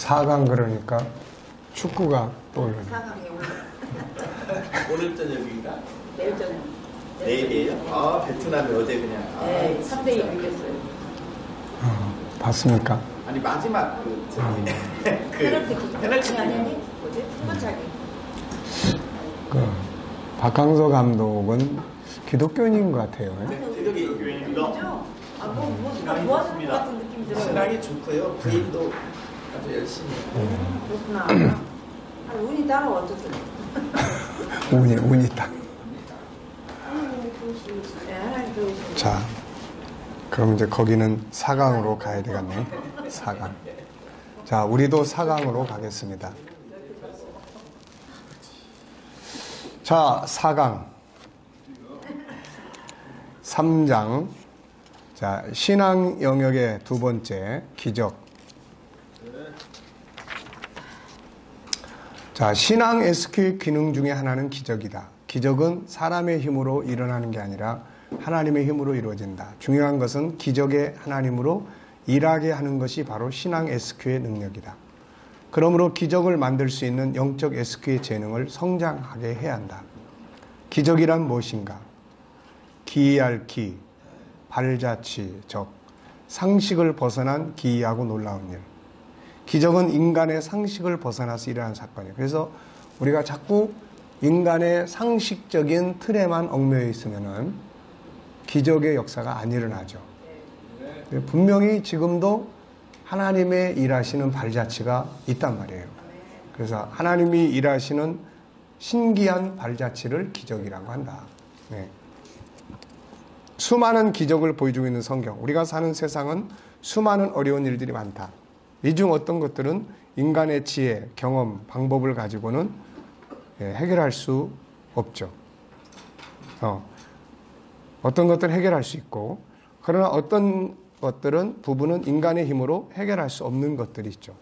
4강 그러니까 축구가 떠오르네. 4강에 올라. 오늘 저녁인가? 내일 저녁. 내일이에요? 아, 베트남이 어제 그냥. 네, 3대2 이겼어요. 봤습니까? 아니, 마지막 페널티 아니니? 뭐지? 후보차기. 박항서 감독은 기독교인인 것 같아요. 기독교인인가? 뭐 하는 것 같은 느낌이 들어요. 신앙이 좋고요. 부인도 아주 열심히. 그렇구나. 운이 따라와, 어쨌든. 운이 딱. 네, 하나님 좋으시네. 자, 그럼 이제 거기는 4강으로 가야 되겠네. 4강. 자, 우리도 4강으로 가겠습니다. 자, 4강. 3장. 자, 신앙 영역의 두 번째, 기적. 자, 신앙 SQ 기능 중에 하나는 기적이다. 기적은 사람의 힘으로 일어나는 게 아니라 하나님의 힘으로 이루어진다. 중요한 것은 기적의 하나님으로 일하게 하는 것이 바로 신앙 SQ의 능력이다. 그러므로 기적을 만들 수 있는 영적 SQ의 재능을 성장하게 해야 한다. 기적이란 무엇인가? 기이할 기, 발자취, 적, 상식을 벗어난 기이하고 놀라운 일. 기적은 인간의 상식을 벗어나서 일어나는 사건이에요. 그래서 우리가 자꾸 인간의 상식적인 틀에만 얽매여 있으면은 기적의 역사가 안 일어나죠. 분명히 지금도 하나님의 일하시는 발자취가 있단 말이에요. 그래서 하나님이 일하시는 신기한 발자취를 기적이라고 한다. 네. 수많은 기적을 보여주고 있는 성경. 우리가 사는 세상은 수많은 어려운 일들이 많다. 이 중 어떤 것들은 인간의 지혜, 경험, 방법을 가지고는 해결할 수 없죠. 어떤 것들은 해결할 수 있고, 그러나 어떤 것들은 부분은 인간의 힘으로 해결할 수 없는 것들이 있죠.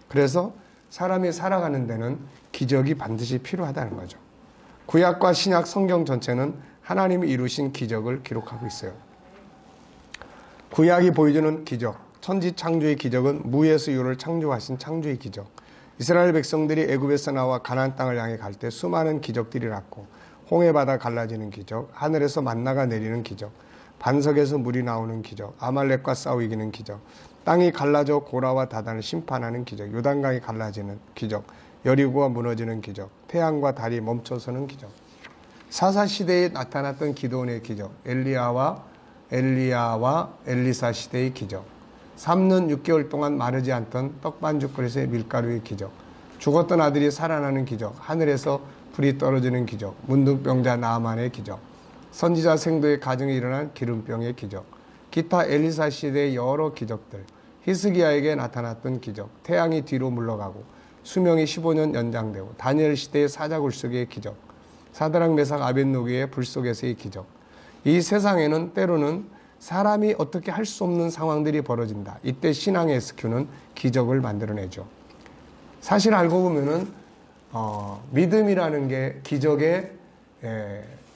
그래서 사람이 살아가는 데는 기적이 반드시 필요하다는 거죠. 구약과 신약 성경 전체는 하나님이 이루신 기적을 기록하고 있어요. 구약이 보여주는 기적, 천지 창조의 기적은 무에서 유를 창조하신 창조의 기적. 이스라엘 백성들이 애굽에서 나와 가나안 땅을 향해 갈 때 수많은 기적들이 일어났고, 홍해바다 갈라지는 기적, 하늘에서 만나가 내리는 기적, 반석에서 물이 나오는 기적, 아말렉과 싸워 이기는 기적, 땅이 갈라져 고라와 다단을 심판하는 기적, 요단강이 갈라지는 기적, 여리고가 무너지는 기적, 태양과 달이 멈춰서는 기적. 사사시대에 나타났던 기도원의 기적, 엘리야와 엘리사 시대의 기적, 3년 6개월 동안 마르지 않던 떡반죽 그릇의 밀가루의 기적, 죽었던 아들이 살아나는 기적, 하늘에서 불이 떨어지는 기적, 문둥병자 나아만의 기적, 선지자 생도의 가정에 일어난 기름병의 기적, 기타 엘리사 시대의 여러 기적들, 히스기야에게 나타났던 기적, 태양이 뒤로 물러가고 수명이 15년 연장되고 다니엘 시대의 사자굴속의 기적, 사드락 메삭 아벳노고의 불 속에서의 기적. 이 세상에는 때로는 사람이 어떻게 할 수 없는 상황들이 벌어진다. 이때 신앙의 SQ는 기적을 만들어내죠. 사실 알고 보면은 믿음이라는 게 기적의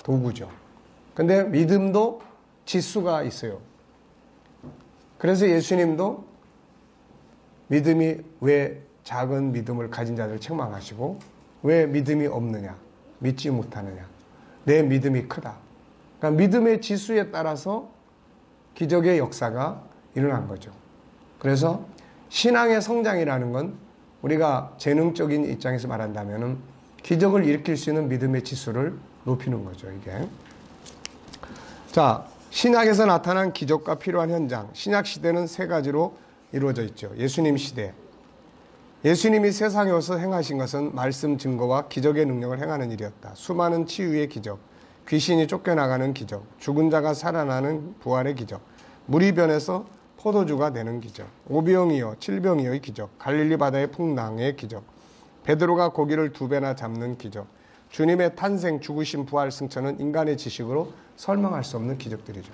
도구죠. 근데 믿음도 지수가 있어요. 그래서 예수님도 믿음이 왜 작은 믿음을 가진 자들을 책망하시고 왜 믿음이 없느냐, 믿지 못하느냐, 내 믿음이 크다. 그러니까 믿음의 지수에 따라서 기적의 역사가 일어난 거죠. 그래서 신앙의 성장이라는 건 우리가 재능적인 입장에서 말한다면 기적을 일으킬 수 있는 믿음의 지수를 높이는 거죠, 이게. 자, 신약에서 나타난 기적과 필요한 현장. 신약 시대는 세 가지로 이루어져 있죠. 예수님 시대. 예수님이 세상에 오서 행하신 것은 말씀 증거와 기적의 능력을 행하는 일이었다. 수많은 치유의 기적, 귀신이 쫓겨나가는 기적, 죽은 자가 살아나는 부활의 기적, 물이 변해서 포도주가 되는 기적, 오병이어, 칠병이어의 기적, 갈릴리 바다의 풍랑의 기적, 베드로가 고기를 2배나 잡는 기적, 주님의 탄생, 죽으심, 부활, 승천은 인간의 지식으로 설명할 수 없는 기적들이죠.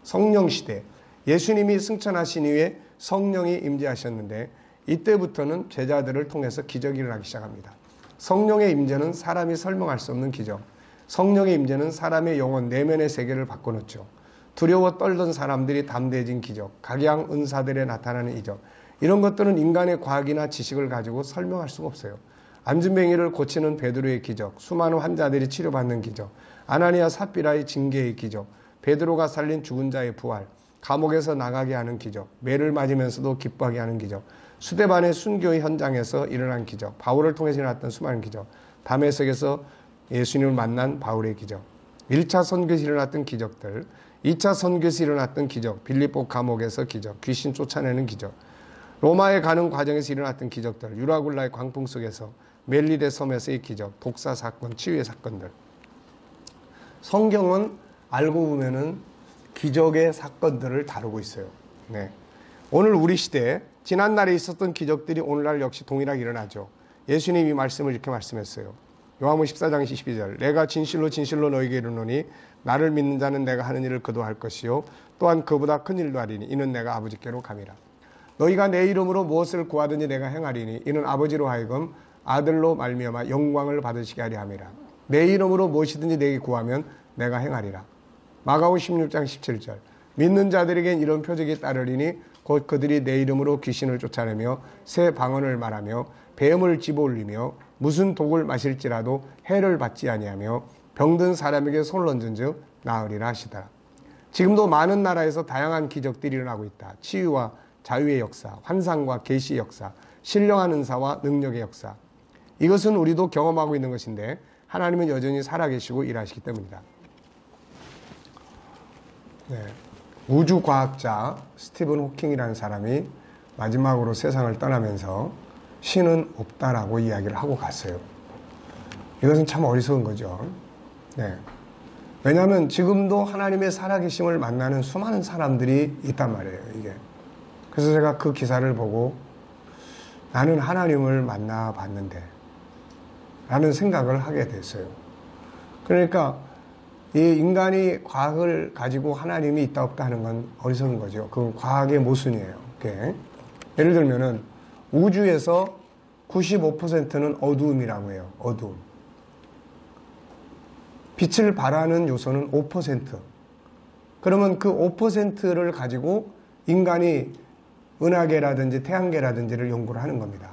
성령 시대, 예수님이 승천하신 이후에 성령이 임재하셨는데 이때부터는 제자들을 통해서 기적이 일어나기 시작합니다. 성령의 임재는 사람이 설명할 수 없는 기적. 성령의 임재는 사람의 영혼, 내면의 세계를 바꿔놓죠. 두려워 떨던 사람들이 담대해진 기적, 각양 은사들에 나타나는 이적, 이런 것들은 인간의 과학이나 지식을 가지고 설명할 수가 없어요. 안진뱅이를 고치는 베드로의 기적, 수많은 환자들이 치료받는 기적, 아나니아 삽비라의 징계의 기적, 베드로가 살린 죽은 자의 부활, 감옥에서 나가게 하는 기적, 매를 맞으면서도 기뻐하게 하는 기적, 수데반의 순교의 현장에서 일어난 기적, 바울을 통해서 일어났던 수많은 기적, 다메섹에서 예수님을 만난 바울의 기적, 1차 선교에서 일어났던 기적들, 2차 선교에서 일어났던 기적, 빌립보 감옥에서 기적, 귀신 쫓아내는 기적, 로마에 가는 과정에서 일어났던 기적들, 유라굴라의 광풍 속에서 멜리데 섬에서의 기적, 독사 사건, 치유의 사건들. 성경은 알고 보면은 기적의 사건들을 다루고 있어요. 네. 오늘 우리 시대에 지난날에 있었던 기적들이 오늘날 역시 동일하게 일어나죠. 예수님이 말씀을 이렇게 말씀했어요. 요한복음 14장 22절, 내가 진실로 진실로 너희에게 이르노니 나를 믿는 자는 내가 하는 일을 그도 할 것이요 또한 그보다 큰 일도 하리니 이는 내가 아버지께로 감이라. 너희가 내 이름으로 무엇을 구하든지 내가 행하리니 이는 아버지로 하여금 아들로 말미암아 영광을 받으시게 하려 함이라. 내 이름으로 무엇이든지 내게 구하면 내가 행하리라. 마가복음 16장 17절, 믿는 자들에겐 이런 표적이 따르리니 곧 그들이 내 이름으로 귀신을 쫓아내며 새 방언을 말하며 뱀을 집어올리며 무슨 독을 마실지라도 해를 받지 아니하며 병든 사람에게 손을 얹은 즉 나으리라 하시더라. 지금도 많은 나라에서 다양한 기적들이 일어나고 있다. 치유와 자유의 역사, 환상과 계시의 역사, 신령한 은사와 능력의 역사. 이것은 우리도 경험하고 있는 것인데 하나님은 여전히 살아계시고 일하시기 때문이다. 네. 우주과학자 스티븐 호킹이라는 사람이 마지막으로 세상을 떠나면서 신은 없다라고 이야기를 하고 갔어요. 이것은 참 어리석은 거죠. 네. 왜냐하면 지금도 하나님의 살아계심을 만나는 수많은 사람들이 있단 말이에요. 이게. 그래서 제가 그 기사를 보고 나는 하나님을 만나봤는데 라는 생각을 하게 됐어요. 그러니까 이 인간이 과학을 가지고 하나님이 있다 없다 하는 건 어리석은 거죠. 그건 과학의 모순이에요. 그게. 예를 들면은 우주에서 95%는 어두움이라고 해요. 어두움. 빛을 발하는 요소는 5%. 그러면 그 5%를 가지고 인간이 은하계라든지 태양계라든지를 연구를 하는 겁니다.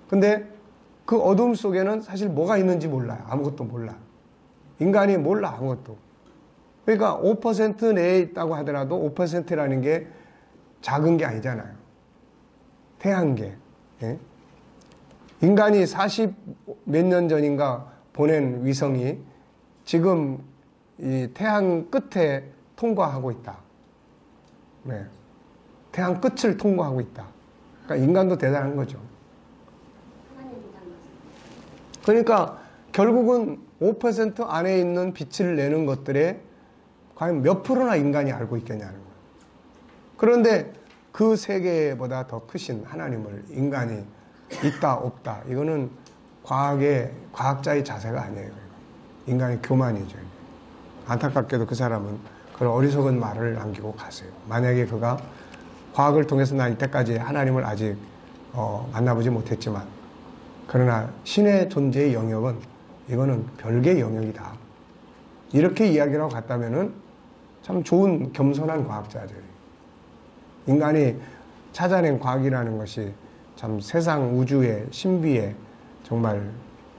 근데 그 어둠 속에는 사실 뭐가 있는지 몰라요. 아무것도 몰라. 인간이 몰라, 아무것도. 그러니까 5% 내에 있다고 하더라도 5%라는 게 작은 게 아니잖아요. 태양계. 예? 인간이 40 몇 년 전인가 보낸 위성이 지금 이 태양 끝에 통과하고 있다. 네. 태양 끝을 통과하고 있다. 그러니까 인간도 대단한 거죠. 그러니까 결국은 5% 안에 있는 빛을 내는 것들에 과연 몇 프로나 인간이 알고 있겠냐는 거예요. 그런데 그 세계보다 더 크신 하나님을 인간이 있다 없다 이거는 과학자의 자세가 아니에요. 인간의 교만이죠. 안타깝게도 그 사람은 그런 어리석은 말을 남기고 가세요. 만약에 그가 과학을 통해서 난 이때까지 하나님을 아직 만나보지 못했지만 그러나 신의 존재의 영역은 이거는 별개의 영역이다. 이렇게 이야기를 하고 갔다면은 참 좋은 겸손한 과학자죠. 인간이 찾아낸 과학이라는 것이 참 세상 우주의 신비에 정말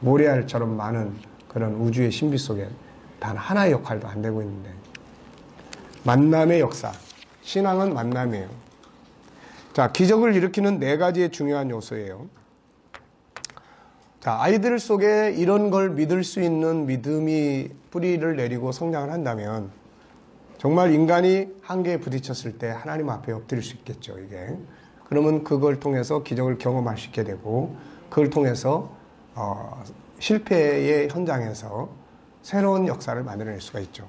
모래알처럼 많은 그런 우주의 신비 속에 단 하나의 역할도 안 되고 있는데 만남의 역사. 신앙은 만남이에요. 자, 기적을 일으키는 4가지의 중요한 요소예요. 자, 아이들 속에 이런 걸 믿을 수 있는 믿음이 뿌리를 내리고 성장을 한다면 정말 인간이 한계에 부딪혔을 때 하나님 앞에 엎드릴 수 있겠죠, 이게. 그러면 그걸 통해서 기적을 경험할 수 있게 되고 그걸 통해서 실패의 현장에서 새로운 역사를 만들어낼 수가 있죠.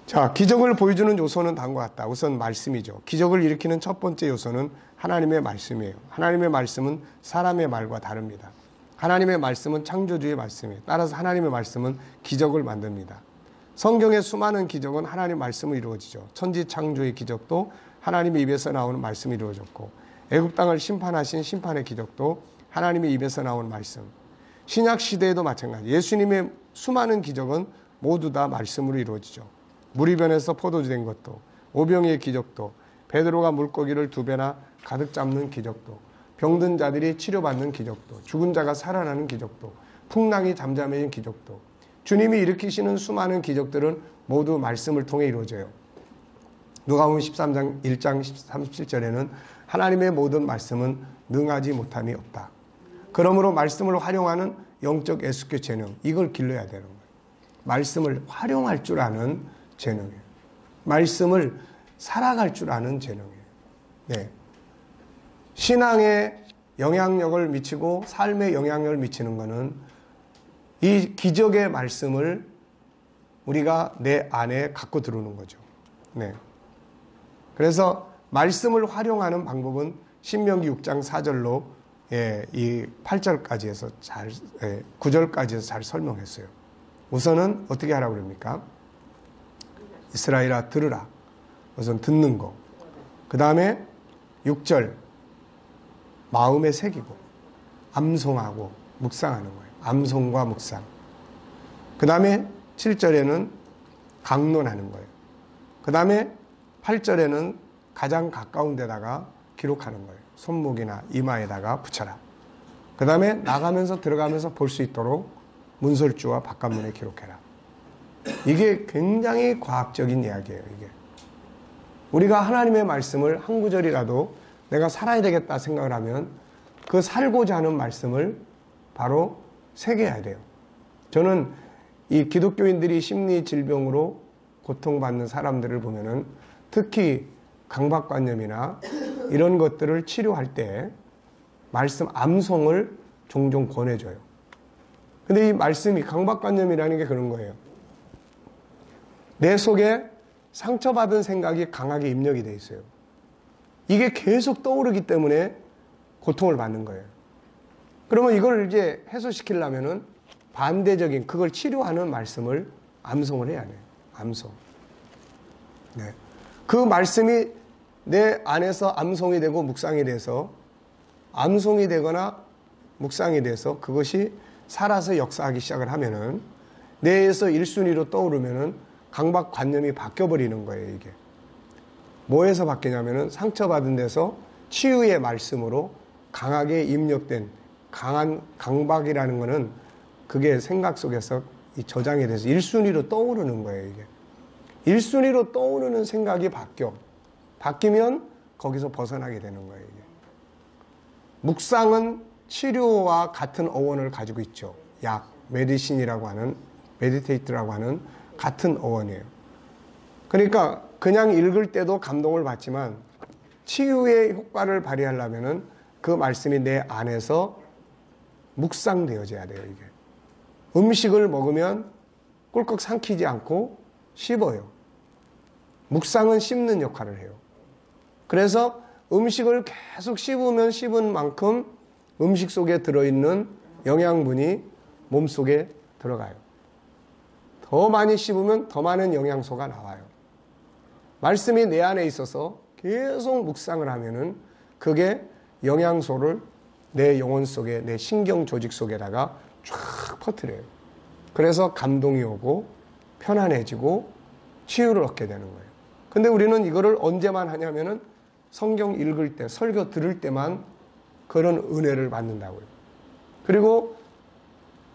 자, 기적을 보여주는 요소는 다음과 같다. 우선 말씀이죠. 기적을 일으키는 첫 번째 요소는 하나님의 말씀이에요. 하나님의 말씀은 사람의 말과 다릅니다. 하나님의 말씀은 창조주의 말씀이에요. 따라서 하나님의 말씀은 기적을 만듭니다. 성경의 수많은 기적은 하나님의 말씀으로 이루어지죠. 천지 창조의 기적도 하나님의 입에서 나오는 말씀이 이루어졌고 애굽 땅을 심판하신 심판의 기적도 하나님의 입에서 나오는 말씀. 신약 시대에도 마찬가지. 예수님의 수많은 기적은 모두 다 말씀으로 이루어지죠. 물이 변해서 포도주 된 것도, 오병이의 기적도, 베드로가 물고기를 2배나 가득 잡는 기적도, 병든 자들이 치료받는 기적도, 죽은 자가 살아나는 기적도, 풍랑이 잠잠해진 기적도, 주님이 일으키시는 수많은 기적들은 모두 말씀을 통해 이루어져요. 누가복음 13장 1장 37절에는 하나님의 모든 말씀은 능하지 못함이 없다. 그러므로 말씀을 활용하는 영적 예수교 재능, 이걸 길러야 되는 거예요. 말씀을 활용할 줄 아는 재능이에요. 말씀을 살아갈 줄 아는 재능이에요. 네. 신앙에 영향력을 미치고 삶에 영향력을 미치는 것은 이 기적의 말씀을 우리가 내 안에 갖고 들어오는 거죠. 네. 그래서 말씀을 활용하는 방법은 신명기 6장 4절로 이 8절까지 해서 9절까지 해서 잘 설명했어요. 우선은 어떻게 하라고 그럽니까? 이스라엘아 들으라. 우선 듣는 거. 그 다음에 6절 마음에 새기고 암송하고 묵상하는 거예요. 암송과 묵상. 그 다음에 7절에는 강론하는 거예요. 그 다음에 8절에는 가장 가까운 데다가 기록하는 거예요. 손목이나 이마에다가 붙여라. 그 다음에 나가면서 들어가면서 볼 수 있도록 문설주와 바깥문에 기록해라. 이게 굉장히 과학적인 이야기예요. 이게 우리가 하나님의 말씀을 한 구절이라도 내가 살아야 되겠다 생각을 하면 그 살고자 하는 말씀을 바로 새겨야 돼요. 저는 이 기독교인들이 심리 질병으로 고통받는 사람들을 보면은 특히 강박관념이나 이런 것들을 치료할 때 말씀 암송을 종종 권해줘요. 근데 이 말씀이 강박관념이라는 게 그런 거예요. 내 속에 상처받은 생각이 강하게 입력이 돼 있어요. 이게 계속 떠오르기 때문에 고통을 받는 거예요. 그러면 이걸 이제 해소시키려면은 반대적인 그걸 치료하는 말씀을 암송을 해야 돼요. 암송. 네. 그 말씀이 내 안에서 암송이 되고 묵상이 돼서 암송이 되거나 묵상이 돼서 그것이 살아서 역사하기 시작을 하면은 뇌에서 1순위로 떠오르면은 강박관념이 바뀌어버리는 거예요, 이게. 뭐에서 바뀌냐면은 상처받은 데서 치유의 말씀으로 강하게 입력된 강한 강박이라는 거는 그게 생각 속에서 이 저장이 돼서 1순위로 떠오르는 거예요, 이게. 1순위로 떠오르는 생각이 바뀌면 거기서 벗어나게 되는 거예요, 이게. 묵상은 치료와 같은 어원을 가지고 있죠. 약, 메디신이라고 하는, 메디테이트라고 하는 같은 어원이에요. 그러니까 그냥 읽을 때도 감동을 받지만 치유의 효과를 발휘하려면은 그 말씀이 내 안에서 묵상되어져야 돼요, 이게. 음식을 먹으면 꿀꺽 삼키지 않고 씹어요. 묵상은 씹는 역할을 해요. 그래서 음식을 계속 씹으면 씹은 만큼 음식 속에 들어있는 영양분이 몸속에 들어가요. 더 많이 씹으면 더 많은 영양소가 나와요. 말씀이 내 안에 있어서 계속 묵상을 하면은 그게 영양소를 내 영혼 속에, 내 신경 조직 속에다가 쫙 퍼뜨려요. 그래서 감동이 오고 편안해지고 치유를 얻게 되는 거예요. 근데 우리는 이거를 언제만 하냐면은 성경 읽을 때, 설교 들을 때만 그런 은혜를 받는다고요. 그리고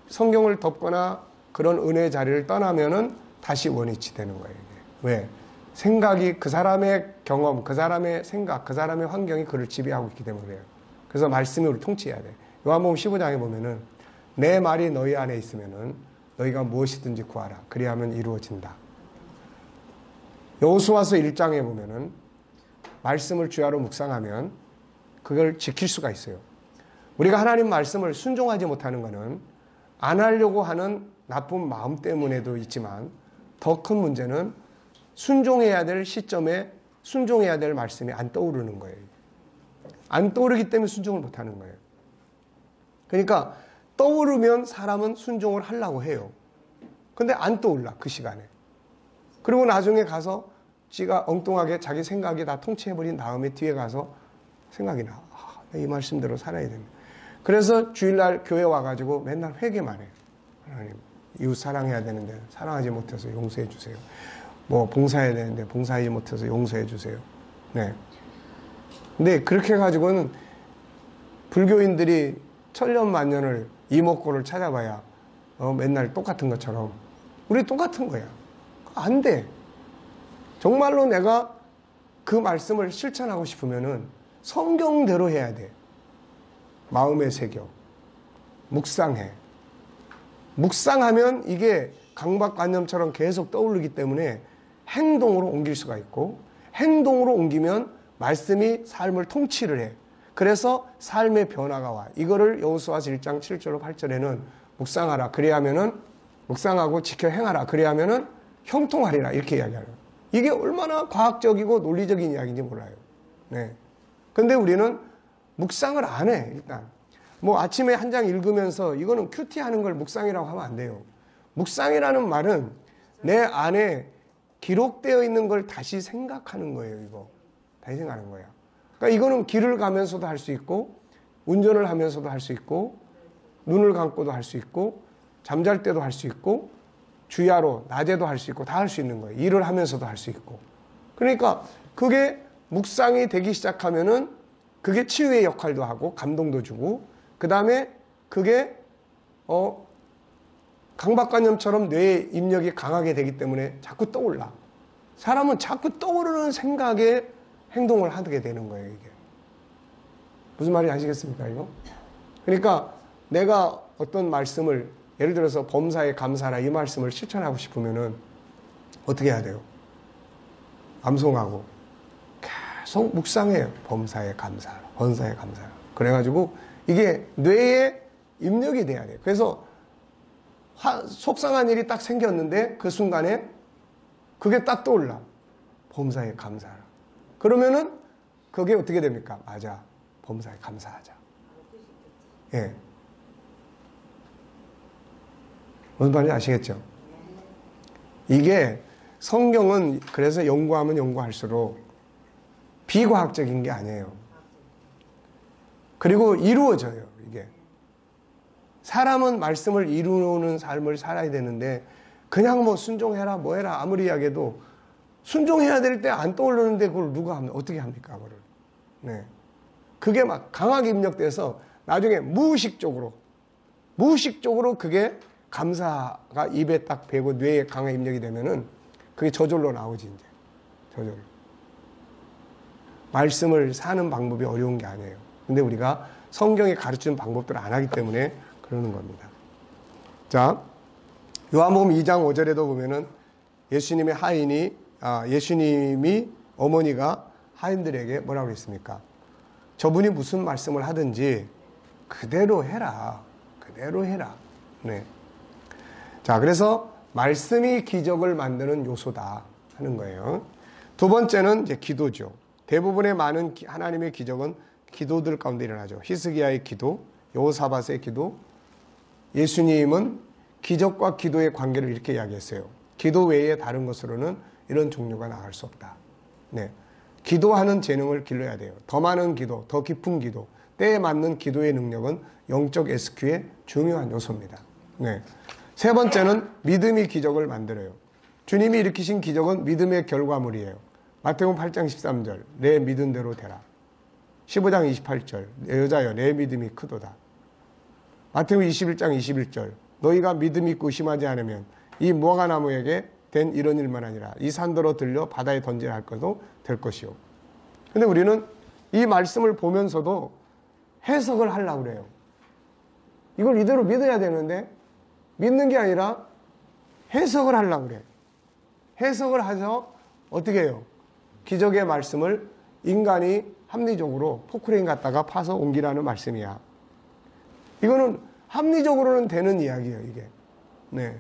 성경을 덮거나 그런 은혜 자리를 떠나면은 다시 원위치 되는 거예요. 이게. 왜? 생각이 그 사람의 경험, 그 사람의 생각, 그 사람의 환경이 그를 지배하고 있기 때문에 그래요. 그래서 말씀이 우리를 통치해야 돼. 요한복음 15장에 보면은 내 말이 너희 안에 있으면은 너희가 무엇이든지 구하라. 그리하면 이루어진다. 여호수아서 1장에 보면은 말씀을 주야로 묵상하면 그걸 지킬 수가 있어요. 우리가 하나님 말씀을 순종하지 못하는 것은 안 하려고 하는 나쁜 마음 때문에도 있지만 더 큰 문제는 순종해야 될 시점에 순종해야 될 말씀이 안 떠오르는 거예요. 안 떠오르기 때문에 순종을 못하는 거예요. 그러니까 떠오르면 사람은 순종을 하려고 해요. 근데 안 떠올라, 그 시간에. 그리고 나중에 가서 지가 엉뚱하게 자기 생각이 다 통치해버린 다음에 뒤에 가서 생각이 나. 아, 이 말씀대로 살아야 됩니다. 그래서 주일날 교회 와가지고 맨날 회개만 해요. 하나님, 이웃 사랑해야 되는데 사랑하지 못해서 용서해 주세요. 뭐 봉사해야 되는데 봉사하지 못해서 용서해 주세요. 네. 근데 그렇게 해가지고는 불교인들이 천년만년을 이목구를 찾아봐야 맨날 똑같은 것처럼 우리 똑같은 거야. 안 돼. 정말로 내가 그 말씀을 실천하고 싶으면은 성경대로 해야 돼. 마음에 새겨. 묵상해. 묵상하면 이게 강박관념처럼 계속 떠오르기 때문에 행동으로 옮길 수가 있고, 행동으로 옮기면 말씀이 삶을 통치를 해. 그래서 삶의 변화가 와. 이거를 여호수아서 1장 7절로 8절에는 묵상하라. 그래야면은 묵상하고 지켜 행하라. 그래야면은 형통하리라. 이렇게 이야기하는 거예요. 이게 얼마나 과학적이고 논리적인 이야기인지 몰라요. 네. 근데 우리는 묵상을 안 해, 일단. 뭐 아침에 한 장 읽으면서 이거는 큐티하는 걸 묵상이라고 하면 안 돼요. 묵상이라는 말은 내 안에 기록되어 있는 걸 다시 생각하는 거예요, 이거. 다시 생각하는 거야. 그러니까 이거는 길을 가면서도 할 수 있고, 운전을 하면서도 할 수 있고, 눈을 감고도 할 수 있고, 잠잘 때도 할 수 있고, 주야로 낮에도 할 수 있고, 다 할 수 있는 거예요. 일을 하면서도 할 수 있고. 그러니까 그게 묵상이 되기 시작하면은 그게 치유의 역할도 하고, 감동도 주고, 그 다음에 그게 강박관념처럼 뇌의 입력이 강하게 되기 때문에 자꾸 떠올라. 사람은 자꾸 떠오르는 생각에 행동을 하게 되는 거예요, 이게. 무슨 말인지 아시겠습니까, 이거? 그러니까 내가 어떤 말씀을, 예를 들어서 범사에 감사라 이 말씀을 실천하고 싶으면은 어떻게 해야 돼요? 암송하고 계속 묵상해요. 범사에 감사라, 범사에 감사라. 그래가지고 이게 뇌에 입력이 돼야 돼요. 그래서 속상한 일이 딱 생겼는데 그 순간에 그게 딱 떠올라. 범사에 감사하라. 그러면은 그게 어떻게 됩니까? 맞아. 범사에 감사하자. 예. 무슨 말인지 아시겠죠? 이게 성경은 그래서 연구하면 연구할수록 비과학적인 게 아니에요. 그리고 이루어져요, 이게. 사람은 말씀을 이루는 삶을 살아야 되는데 그냥 뭐 순종해라 뭐 해라 아무리 이야기해도 순종해야 될 때 안 떠오르는데 그걸 누가 합니까? 어떻게 합니까? 그걸. 네. 그게 막 강하게 입력돼서 나중에 무의식적으로 그게 감사가 입에 딱 배고 뇌에 강하게 입력이 되면은 그게 저절로 나오지, 이제. 저절로. 말씀을 사는 방법이 어려운 게 아니에요. 근데 우리가 성경이 가르치는 방법들을 안 하기 때문에 그러는 겁니다. 자, 요한복음 2장 5절에도 보면은 예수님이 어머니가 하인들에게 뭐라고 그랬습니까? 저분이 무슨 말씀을 하든지 그대로 해라. 그대로 해라. 네. 자, 그래서 말씀이 기적을 만드는 요소다 하는 거예요. 두 번째는 이제 기도죠. 대부분의 많은 하나님의 기적은 기도들 가운데 일어나죠. 히스기야의 기도, 여호사밧의 기도. 예수님은 기적과 기도의 관계를 이렇게 이야기했어요. 기도 외에 다른 것으로는 이런 종류가 나갈 수 없다. 네. 기도하는 재능을 길러야 돼요. 더 많은 기도, 더 깊은 기도, 때에 맞는 기도의 능력은 영적 SQ의 중요한 요소입니다. 네. 세 번째는 믿음이 기적을 만들어요. 주님이 일으키신 기적은 믿음의 결과물이에요. 마태복음 8장 13절, 내 믿은 대로 되라. 15장 28절, 여자여 내 믿음이 크도다. 마태복음 21장 21절, 너희가 믿음이 있고 의심하지 않으면 이 무화과나무에게 된 이런 일만 아니라 이 산더러 들려 바다에 던지라 할 것도 될 것이요. 근데 우리는 이 말씀을 보면서도 해석을 하려고 그래요. 이걸 이대로 믿어야 되는데 믿는 게 아니라 해석을 하려고 그래. 해석을 해서 어떻게 해요? 기적의 말씀을 인간이 합리적으로 포크레인 갖다가 파서 옮기라는 말씀이야. 이거는 합리적으로는 되는 이야기예요, 이게. 네.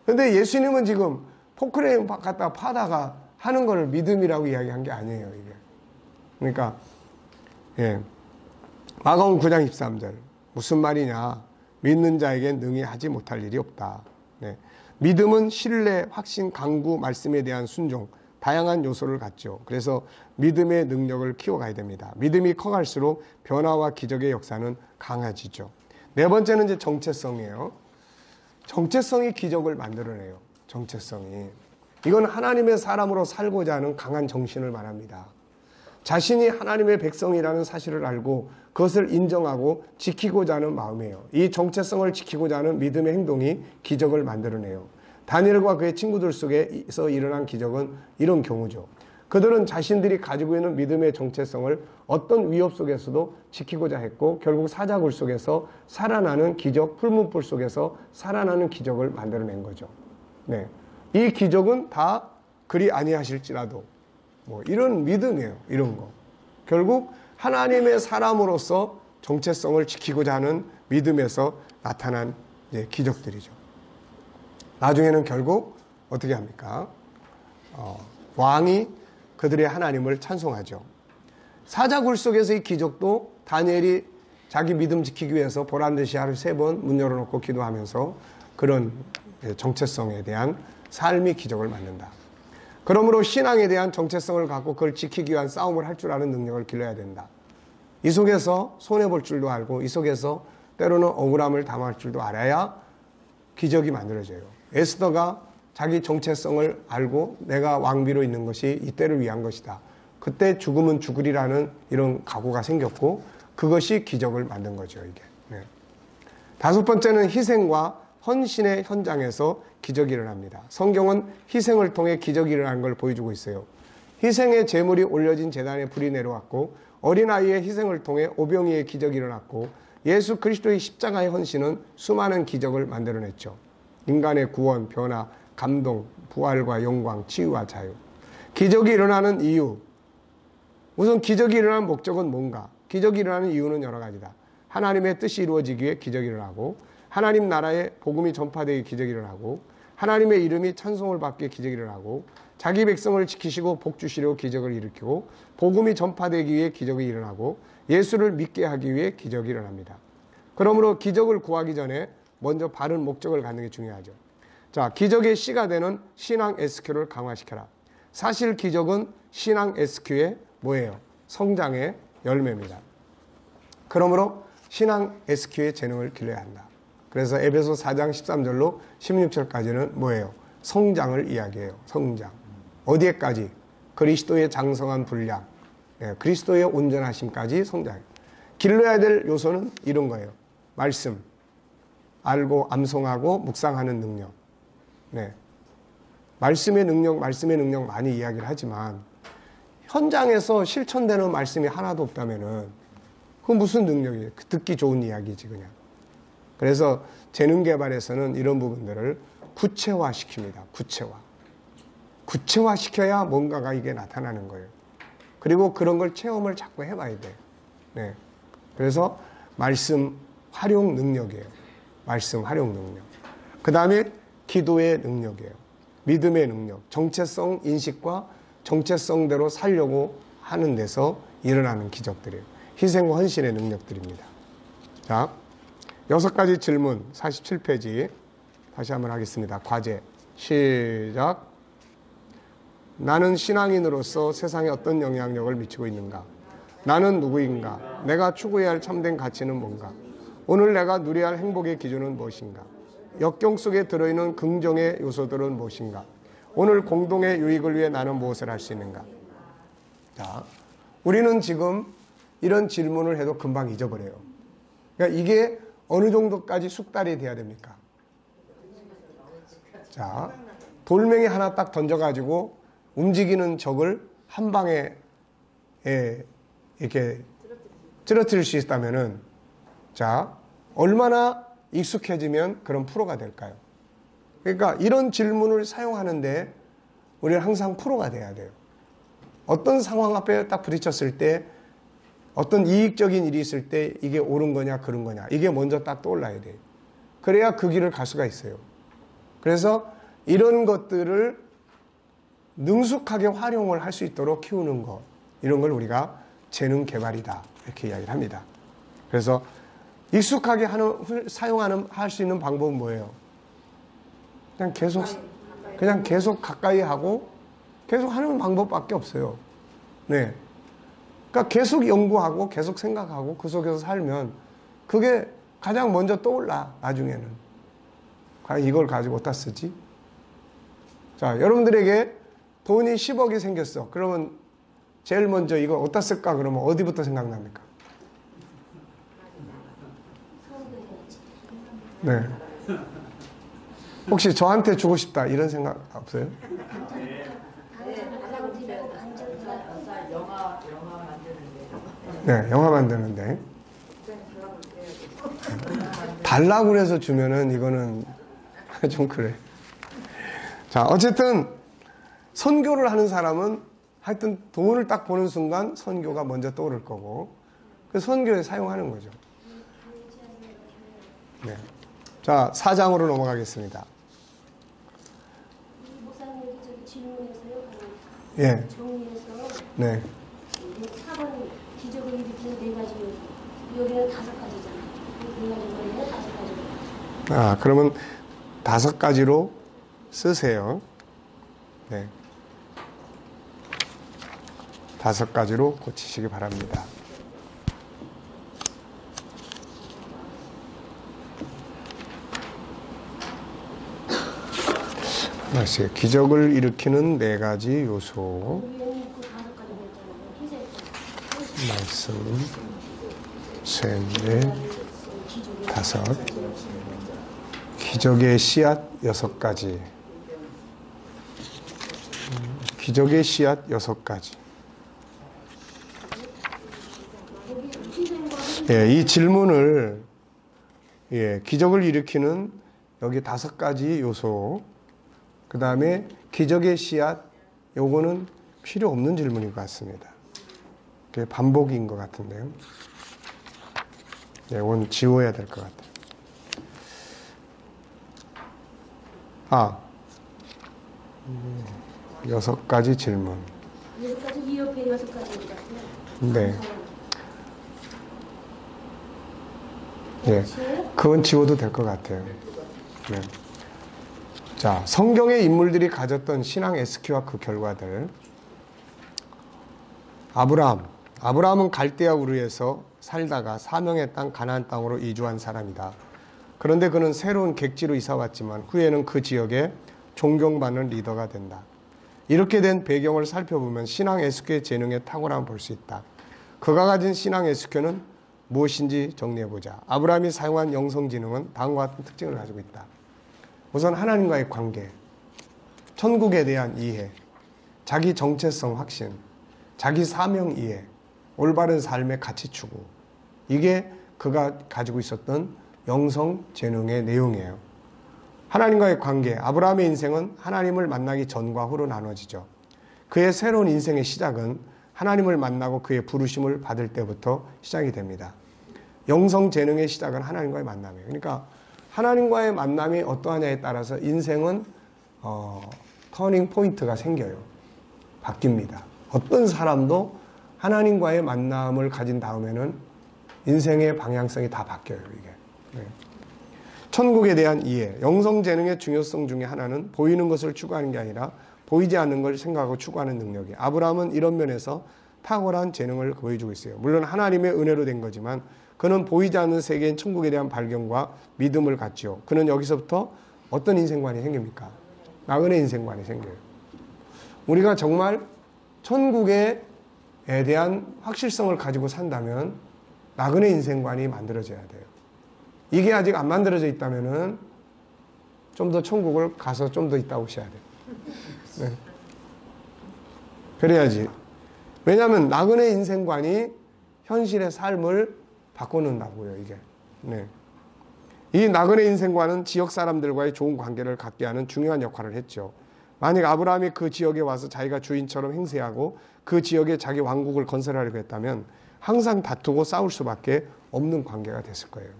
근데 예수님은 지금 포크레인 갖다가 파다가 하는 걸 믿음이라고 이야기한 게 아니에요, 이게. 그러니까, 예. 마가복음 9장 13절. 무슨 말이냐? 믿는 자에겐 능히 하지 못할 일이 없다. 네. 믿음은 신뢰, 확신, 강구, 말씀에 대한 순종, 다양한 요소를 갖죠. 그래서 믿음의 능력을 키워가야 됩니다. 믿음이 커갈수록 변화와 기적의 역사는 강해지죠. 네 번째는 이제 정체성이에요. 정체성이 기적을 만들어내요. 정체성이. 이건 하나님의 사람으로 살고자 하는 강한 정신을 말합니다. 자신이 하나님의 백성이라는 사실을 알고 그것을 인정하고 지키고자 하는 마음이에요. 이 정체성을 지키고자 하는 믿음의 행동이 기적을 만들어내요. 다니엘과 그의 친구들 속에서 일어난 기적은 이런 경우죠. 그들은 자신들이 가지고 있는 믿음의 정체성을 어떤 위협 속에서도 지키고자 했고 결국 사자굴 속에서 살아나는 기적, 풀문불 속에서 살아나는 기적을 만들어낸 거죠. 네, 이 기적은 다 그리 아니하실지라도 뭐 이런 믿음이에요. 이런 거. 결국 하나님의 사람으로서 정체성을 지키고자 하는 믿음에서 나타난 기적들이죠. 나중에는 결국 어떻게 합니까? 왕이 그들의 하나님을 찬송하죠. 사자굴 속에서의 기적도 다니엘이 자기 믿음 지키기 위해서 보란듯이 하루 3번 문 열어놓고 기도하면서 그런 정체성에 대한 삶이 기적을 만든다. 그러므로 신앙에 대한 정체성을 갖고 그걸 지키기 위한 싸움을 할 줄 아는 능력을 길러야 된다. 이 속에서 손해볼 줄도 알고 이 속에서 때로는 억울함을 당할 줄도 알아야 기적이 만들어져요. 에스더가 자기 정체성을 알고 내가 왕비로 있는 것이 이때를 위한 것이다. 그때 죽으면 죽으리라는 이런 각오가 생겼고 그것이 기적을 만든 거죠. 이게. 네. 5번째는 희생과 헌신의 현장에서 기적이 일어납니다. 성경은 희생을 통해 기적이 일어나는 걸 보여주고 있어요. 희생의 제물이 올려진 제단에 불이 내려왔고 어린아이의 희생을 통해 오병이의 기적이 일어났고 예수 그리스도의 십자가의 헌신은 수많은 기적을 만들어냈죠. 인간의 구원, 변화, 감동, 부활과 영광, 치유와 자유. 기적이 일어나는 이유. 우선 기적이 일어나는 목적은 뭔가? 기적이 일어나는 이유는 여러 가지다. 하나님의 뜻이 이루어지기 위해 기적이 일어나고 하나님 나라의 복음이 전파되기 위해 기적이 일어나고 하나님의 이름이 찬송을 받기 위해 기적이 일어나고 자기 백성을 지키시고 복 주시려고 기적을 일으키고 복음이 전파되기 위해 기적이 일어나고 예수를 믿게 하기 위해 기적이 일어납니다. 그러므로 기적을 구하기 전에 먼저 바른 목적을 갖는 게 중요하죠. 자, 기적의 C가 되는 신앙 SQ를 강화시켜라. 사실 기적은 신앙 SQ의 뭐예요? 성장의 열매입니다. 그러므로 신앙 SQ의 재능을 길러야 한다. 그래서 에베소 4장 13절로 16절까지는 뭐예요? 성장을 이야기해요. 성장. 어디에까지? 그리스도의 장성한 분량, 그리스도의 온전하심까지 성장. 길러야 될 요소는 이런 거예요. 말씀, 알고 암송하고 묵상하는 능력. 네. 말씀의 능력 많이 이야기를 하지만 현장에서 실천되는 말씀이 하나도 없다면은 그건 무슨 능력이에요? 듣기 좋은 이야기지 그냥. 그래서 재능 개발에서는 이런 부분들을 구체화시킵니다. 구체화시켜야 뭔가가 이게 나타나는 거예요. 그리고 그런 걸 체험을 자꾸 해봐야 돼요. 네. 그래서 말씀 활용 능력이에요. 말씀 활용 능력. 그 다음에 기도의 능력이에요. 믿음의 능력. 정체성 인식과 정체성대로 살려고 하는 데서 일어나는 기적들이에요. 희생과 헌신의 능력들입니다. 자, 6가지 질문 47페이지 다시 한번 하겠습니다. 과제 시작. 나는 신앙인으로서 세상에 어떤 영향력을 미치고 있는가? 나는 누구인가? 내가 추구해야 할 참된 가치는 뭔가? 오늘 내가 누려야 할 행복의 기준은 무엇인가? 역경 속에 들어있는 긍정의 요소들은 무엇인가? 오늘 공동의 유익을 위해 나는 무엇을 할 수 있는가? 자, 우리는 지금 이런 질문을 해도 금방 잊어버려요. 그러니까 이게 어느 정도까지 숙달이 돼야 됩니까? 자, 돌멩이 하나 딱 던져가지고 움직이는 적을 한 방에 이렇게 쓰러뜨릴 수 있다면은, 자, 얼마나 익숙해지면 그런 프로가 될까요? 그러니까 이런 질문을 사용하는데 우리는 항상 프로가 돼야 돼요. 어떤 상황 앞에 딱 부딪혔을 때, 어떤 이익적인 일이 있을 때 이게 옳은 거냐 그런 거냐 이게 먼저 딱 떠올라야 돼요. 그래야 그 길을 갈 수가 있어요. 그래서 이런 것들을 능숙하게 활용을 할 수 있도록 키우는 것, 이런 걸 우리가 재능 개발이다 이렇게 이야기를 합니다. 그래서 익숙하게 할 수 있는 방법은 뭐예요? 그냥 계속 가까이 하고 계속 하는 방법밖에 없어요. 네. 그러니까 계속 연구하고 계속 생각하고 그 속에서 살면 그게 가장 먼저 떠올라. 나중에는 과연 이걸 가지고 어디다 쓰지? 자, 여러분들에게 돈이 10억이 생겼어. 그러면 제일 먼저 이거 어디다 쓸까 그러면 어디부터 생각납니까? 네. 혹시 저한테 주고 싶다 이런 생각 없어요? 네, 영화 만드는데 달라고 그래서 주면은 이거는 좀 그래. 자, 어쨌든 선교를 하는 사람은 하여튼 돈을 딱 보는 순간 선교가 먼저 떠오를 거고 그 선교에 사용하는 거죠. 네. 자, 4장으로 넘어가겠습니다. 목사님 저기 질문에서요. 예. 정리해서 네. 4번 기적을 일으키는 네 가지 여기는 5가지잖아요. 네 가지 머리는 5가지. 아, 그러면 5가지로 쓰세요. 네. 5가지로 고치시기 바랍니다. 다시 기적을 일으키는 4가지 요소. 여기는 그 5가지 했잖아요. 말씀, 셋, 넷, 5. 기적의 씨앗 6가지. 기적의 씨앗 6가지. 예, 이 질문을, 예, 기적을 일으키는 여기 5가지 요소. 그 다음에 기적의 씨앗, 요거는 필요 없는 질문인 것 같습니다. 그게 반복인 것 같은데요. 예, 이건 지워야 될 것 같아요. 아, 6가지 질문. 6가지, 이 옆에 6가지입니다. 네. 예, 그건 지워도 될 것 같아요. 네. 자, 성경의 인물들이 가졌던 신앙 SQ와 그 결과들. 아브라함은 갈대아 우르에서 살다가 사명의 땅 가나안 땅으로 이주한 사람이다. 그런데 그는 새로운 객지로 이사 왔지만 후에는 그 지역에 존경받는 리더가 된다. 이렇게 된 배경을 살펴보면 신앙 SQ의 재능에 탁월함을 볼 수 있다. 그가 가진 신앙 SQ는 무엇인지 정리해보자. 아브라함이 사용한 영성지능은 다음과 같은 특징을 가지고 있다. 우선 하나님과의 관계, 천국에 대한 이해, 자기 정체성 확신, 자기 사명 이해, 올바른 삶의 가치 추구. 이게 그가 가지고 있었던 영성 재능의 내용이에요. 하나님과의 관계, 아브라함의 인생은 하나님을 만나기 전과 후로 나눠지죠. 그의 새로운 인생의 시작은 하나님을 만나고 그의 부르심을 받을 때부터 시작이 됩니다. 영성 재능의 시작은 하나님과의 만남이에요. 그러니까 하나님과의 만남이 어떠하냐에 따라서 인생은 터닝 포인트가 생겨요. 바뀝니다. 어떤 사람도 하나님과의 만남을 가진 다음에는 인생의 방향성이 다 바뀌어요. 이게. 네. 천국에 대한 이해, 영성 재능의 중요성 중에 하나는 보이는 것을 추구하는 게 아니라 보이지 않는 걸 생각하고 추구하는 능력이에요. 아브라함은 이런 면에서 탁월한 재능을 보여주고 있어요. 물론 하나님의 은혜로 된 거지만 그는 보이지 않는 세계인 천국에 대한 발견과 믿음을 갖지요. 그는 여기서부터 어떤 인생관이 생깁니까? 나그네 인생관이 생겨요. 우리가 정말 천국에 대한 확실성을 가지고 산다면 나그네 인생관이 만들어져야 돼요. 이게 아직 안 만들어져 있다면은 좀 더 천국을 가서 좀 더 있다 오셔야 돼요. 네. 그래야지. 왜냐하면 나그네 인생관이 현실의 삶을 바꿔놓는다고요, 이게. 네. 이 나그네 인생관은 지역 사람들과의 좋은 관계를 갖게 하는 중요한 역할을 했죠. 만약 아브라함이 그 지역에 와서 자기가 주인처럼 행세하고 그 지역에 자기 왕국을 건설하려고 했다면 항상 다투고 싸울 수밖에 없는 관계가 됐을 거예요.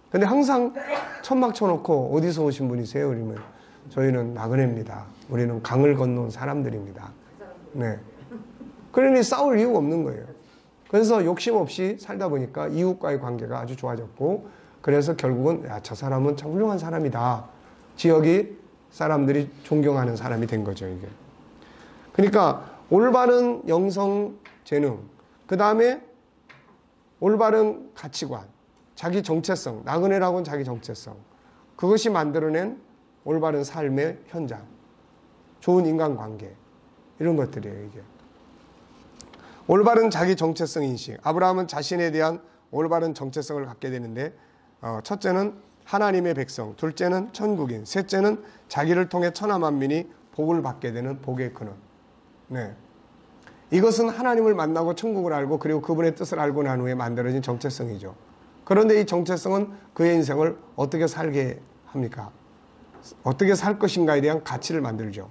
근데 항상 천막 쳐놓고 어디서 오신 분이세요? 그러면 저희는 나그네입니다. 우리는 강을 건너온 사람들입니다. 네. 그러니 싸울 이유가 없는 거예요. 그래서 욕심 없이 살다 보니까 이웃과의 관계가 아주 좋아졌고 그래서 결국은 야, 저 사람은 참 훌륭한 사람이다. 지역이 사람들이 존경하는 사람이 된 거죠, 이게. 그러니까 올바른 영성 재능, 그 다음에 올바른 가치관, 자기 정체성, 나그네라고는 자기 정체성. 그것이 만들어낸 올바른 삶의 현장, 좋은 인간관계, 이런 것들이에요, 이게. 올바른 자기 정체성 인식. 아브라함은 자신에 대한 올바른 정체성을 갖게 되는데 첫째는 하나님의 백성, 둘째는 천국인, 셋째는 자기를 통해 천하 만민이 복을 받게 되는 복의 근원. 네. 이것은 하나님을 만나고 천국을 알고 그리고 그분의 뜻을 알고 난 후에 만들어진 정체성이죠. 그런데 이 정체성은 그의 인생을 어떻게 살게 합니까? 어떻게 살 것인가에 대한 가치를 만들죠.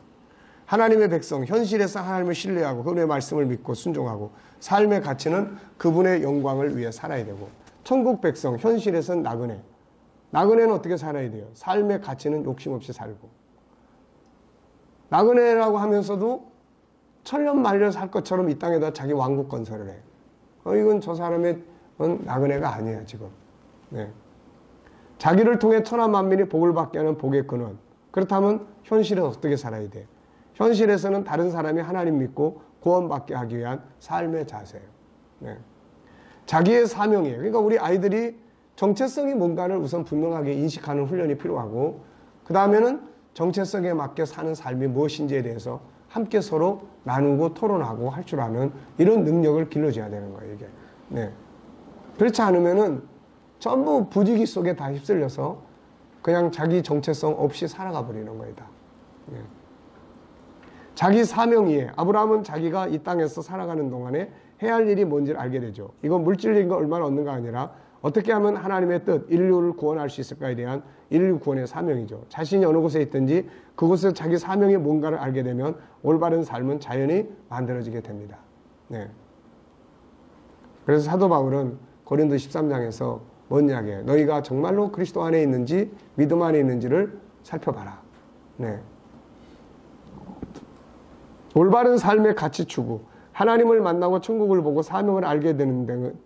하나님의 백성, 현실에서 하나님을 신뢰하고 그분의 말씀을 믿고 순종하고 삶의 가치는 그분의 영광을 위해 살아야 되고, 천국 백성, 현실에서는 나그네. 나그네는 어떻게 살아야 돼요? 삶의 가치는 욕심 없이 살고. 나그네라고 하면서도 천년만년 살 것처럼 이 땅에다 자기 왕국 건설을 해. 이건 저 사람의 나그네가 아니야 지금. 네. 자기를 통해 천하 만민이 복을 받게 하는 복의 근원. 그렇다면 현실에서 어떻게 살아야 돼? 현실에서는 다른 사람이 하나님 믿고 구원받게 하기 위한 삶의 자세예요. 네. 자기의 사명이에요. 그러니까 우리 아이들이 정체성이 뭔가를 우선 분명하게 인식하는 훈련이 필요하고, 그 다음에는 정체성에 맞게 사는 삶이 무엇인지에 대해서 함께 서로 나누고 토론하고 할 줄 아는 이런 능력을 길러줘야 되는 거예요, 이게. 네. 그렇지 않으면은 전부 부지기 속에 다 휩쓸려서 그냥 자기 정체성 없이 살아가 버리는 거예요, 다. 네. 자기 사명이에 아브라함은 자기가 이 땅에서 살아가는 동안에 해야 할 일이 뭔지를 알게 되죠. 이건 물질적인 거 얼마나 얻는가 아니라 어떻게 하면 하나님의 뜻, 인류를 구원할 수 있을까에 대한 인류 구원의 사명이죠. 자신이 어느 곳에 있든지 그곳에서 자기 사명이 뭔가를 알게 되면 올바른 삶은 자연히 만들어지게 됩니다. 네. 그래서 사도 바울은 고린도 13장에서 뭔 이야기예요? 너희가 정말로 그리스도 안에 있는지 믿음 안에 있는지를 살펴봐라. 네. 올바른 삶의 가치 추구, 하나님을 만나고 천국을 보고 사명을 알게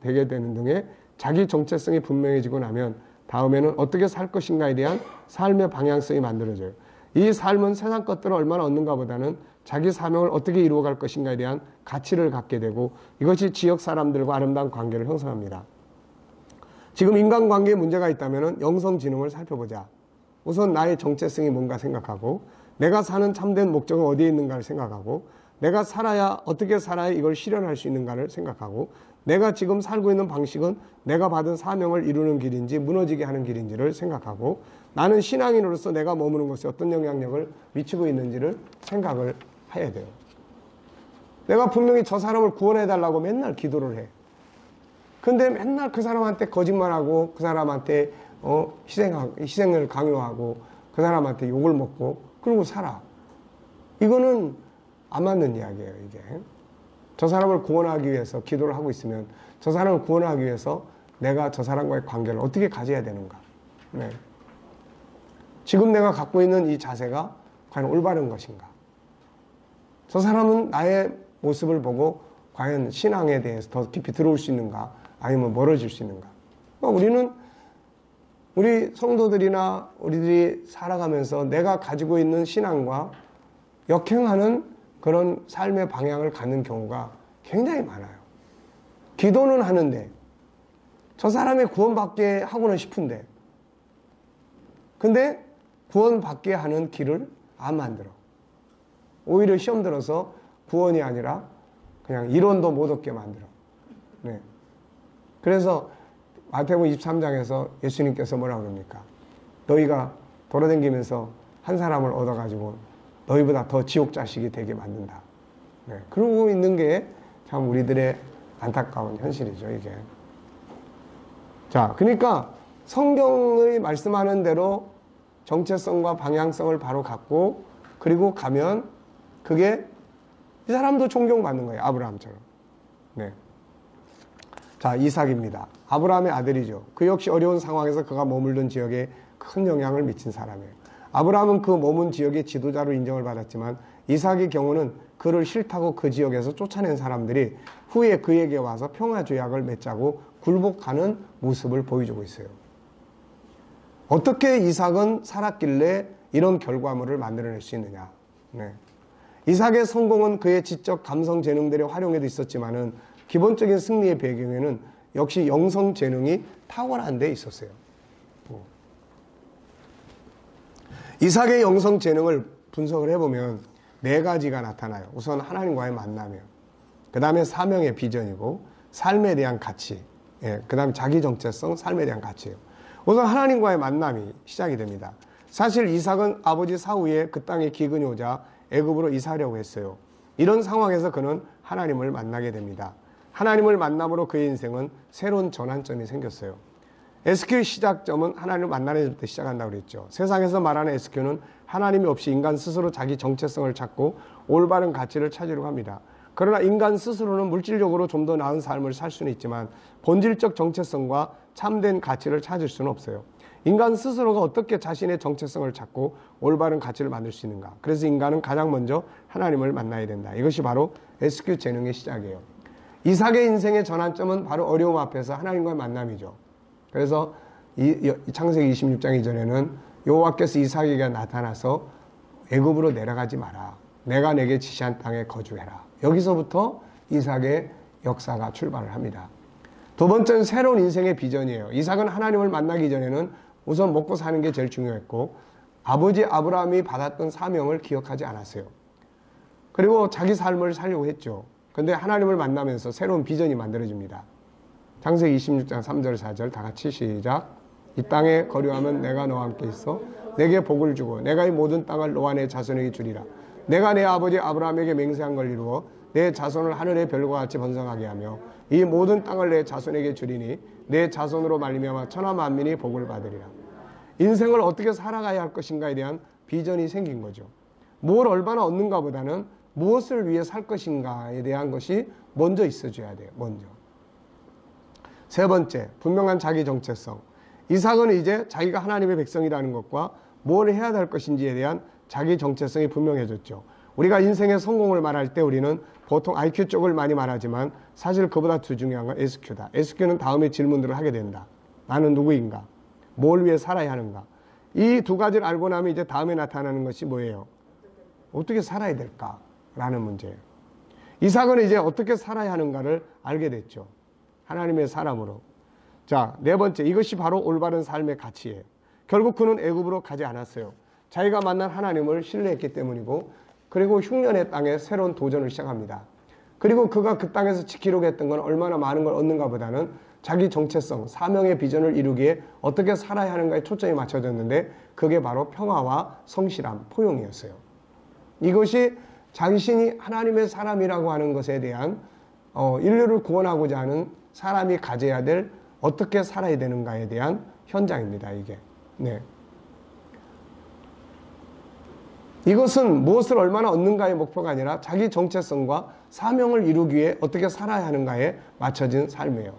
되게 되는 등의 자기 정체성이 분명해지고 나면 다음에는 어떻게 살 것인가에 대한 삶의 방향성이 만들어져요. 이 삶은 세상 것들을 얼마나 얻는가 보다는 자기 사명을 어떻게 이루어갈 것인가에 대한 가치를 갖게 되고, 이것이 지역 사람들과 아름다운 관계를 형성합니다. 지금 인간관계에 문제가 있다면 영성지능을 살펴보자. 우선 나의 정체성이 뭔가 생각하고, 내가 사는 참된 목적은 어디에 있는가를 생각하고, 내가 살아야 어떻게 살아야 이걸 실현할 수 있는가를 생각하고, 내가 지금 살고 있는 방식은 내가 받은 사명을 이루는 길인지 무너지게 하는 길인지를 생각하고, 나는 신앙인으로서 내가 머무는 곳에 어떤 영향력을 미치고 있는지를 생각을 해야 돼요. 내가 분명히 저 사람을 구원해달라고 맨날 기도를 해. 근데 맨날 그 사람한테 거짓말하고 그 사람한테 희생을 강요하고 그 사람한테 욕을 먹고 그러고 살아. 이거는 안 맞는 이야기예요, 이게. 저 사람을 구원하기 위해서 기도를 하고 있으면 저 사람을 구원하기 위해서 내가 저 사람과의 관계를 어떻게 가져야 되는가. 네. 지금 내가 갖고 있는 이 자세가 과연 올바른 것인가. 저 사람은 나의 모습을 보고 과연 신앙에 대해서 더 깊이 들어올 수 있는가, 아니면 멀어질 수 있는가. 그러니까 우리는 우리 성도들이나 우리들이 살아가면서 내가 가지고 있는 신앙과 역행하는 그런 삶의 방향을 갖는 경우가 굉장히 많아요. 기도는 하는데 저 사람이 구원받게 하고는 싶은데, 근데 구원받게 하는 길을 안 만들어. 오히려 시험 들어서 구원이 아니라 그냥 이론도 못 얻게 만들어. 네. 그래서 마태복음 23장에서 예수님께서 뭐라고 그럽니까? 너희가 돌아다니면서 한 사람을 얻어가지고 너희보다 더 지옥 자식이 되게 만든다. 네. 그러고 있는 게 참 우리들의 안타까운 현실이죠, 이게. 자, 그러니까 성경의 말씀하는 대로 정체성과 방향성을 바로 갖고 그리고 가면 그게 이 사람도 존경받는 거예요, 아브라함처럼. 네. 자, 이삭입니다. 아브라함의 아들이죠. 그 역시 어려운 상황에서 그가 머물던 지역에 큰 영향을 미친 사람이에요. 아브라함은 그 머문 지역의 지도자로 인정을 받았지만 이삭의 경우는 그를 싫다고 그 지역에서 쫓아낸 사람들이 후에 그에게 와서 평화조약을 맺자고 굴복하는 모습을 보여주고 있어요. 어떻게 이삭은 살았길래 이런 결과물을 만들어낼 수 있느냐. 네. 이삭의 성공은 그의 지적 감성 재능들의 활용에도 있었지만은 기본적인 승리의 배경에는 역시 영성 재능이 탁월한 데 있었어요. 이삭의 영성 재능을 분석을 해보면 네 가지가 나타나요. 우선 하나님과의 만남이에요. 그 다음에 사명의 비전이고 삶에 대한 가치, 그 다음에 자기 정체성, 삶에 대한 가치예요. 우선 하나님과의 만남이 시작이 됩니다. 사실 이삭은 아버지 사후에 그 땅에 기근이 오자 애굽으로 이사하려고 했어요. 이런 상황에서 그는 하나님을 만나게 됩니다. 하나님을 만남으로 그의 인생은 새로운 전환점이 생겼어요. SQ의 시작점은 하나님을 만나는 때 시작한다고 그랬죠. 세상에서 말하는 SQ는 하나님이 없이 인간 스스로 자기 정체성을 찾고 올바른 가치를 찾으려고 합니다. 그러나 인간 스스로는 물질적으로 좀 더 나은 삶을 살 수는 있지만 본질적 정체성과 참된 가치를 찾을 수는 없어요. 인간 스스로가 어떻게 자신의 정체성을 찾고 올바른 가치를 만들 수 있는가. 그래서 인간은 가장 먼저 하나님을 만나야 된다. 이것이 바로 SQ 재능의 시작이에요. 이삭의 인생의 전환점은 바로 어려움 앞에서 하나님과의 만남이죠. 그래서 창세기 26장 이전에는 여호와께서 이삭에게 나타나서 애굽으로 내려가지 마라. 내가 내게 지시한 땅에 거주해라. 여기서부터 이삭의 역사가 출발을 합니다. 두 번째는 새로운 인생의 비전이에요. 이삭은 하나님을 만나기 전에는 우선 먹고 사는 게 제일 중요했고 아버지 아브라함이 받았던 사명을 기억하지 않았어요. 그리고 자기 삶을 살려고 했죠. 그런데 하나님을 만나면서 새로운 비전이 만들어집니다. 창세기 26장 3절 4절 다 같이 시작. 이 땅에 거류하면 내가 너와 함께 있어 내게 복을 주고 내가 이 모든 땅을 너와 내 자손에게 주리라. 내가 내 아버지 아브라함에게 맹세한 걸 이루어 내 자손을 하늘의 별과 같이 번성하게 하며 이 모든 땅을 내 자손에게 주리니 내 자손으로 말미암아 천하 만민이 복을 받으리라. 인생을 어떻게 살아가야 할 것인가에 대한 비전이 생긴 거죠. 뭘 얼마나 얻는가 보다는 무엇을 위해 살 것인가에 대한 것이 먼저 있어줘야 돼요. 먼저. 세 번째, 분명한 자기 정체성. 이삭은 이제 자기가 하나님의 백성이라는 것과 뭘 해야 될 것인지에 대한 자기 정체성이 분명해졌죠. 우리가 인생의 성공을 말할 때 우리는 보통 IQ 쪽을 많이 말하지만 사실 그보다 더 중요한 건 SQ다. SQ는 다음에 질문들을 하게 된다. 나는 누구인가? 뭘 위해 살아야 하는가? 이 두 가지를 알고 나면 이제 다음에 나타나는 것이 뭐예요? 어떻게 살아야 될까? 라는 문제예요. 이삭은 이제 어떻게 살아야 하는가를 알게 됐죠. 하나님의 사람으로. 자, 네 번째, 이것이 바로 올바른 삶의 가치예요. 결국 그는 애굽으로 가지 않았어요. 자기가 만난 하나님을 신뢰했기 때문이고, 그리고 흉년의 땅에 새로운 도전을 시작합니다. 그리고 그가 그 땅에서 지키려고 했던 건 얼마나 많은 걸 얻는가 보다는 자기 정체성, 사명의 비전을 이루기에 어떻게 살아야 하는가에 초점이 맞춰졌는데 그게 바로 평화와 성실함, 포용이었어요. 이것이 자신이 하나님의 사람이라고 하는 것에 대한 인류를 구원하고자 하는 사람이 가져야 될 어떻게 살아야 되는가에 대한 현장입니다. 이게. 네. 이것은 무엇을 얼마나 얻는가의 목표가 아니라 자기 정체성과 사명을 이루기 위해 어떻게 살아야 하는가에 맞춰진 삶이에요.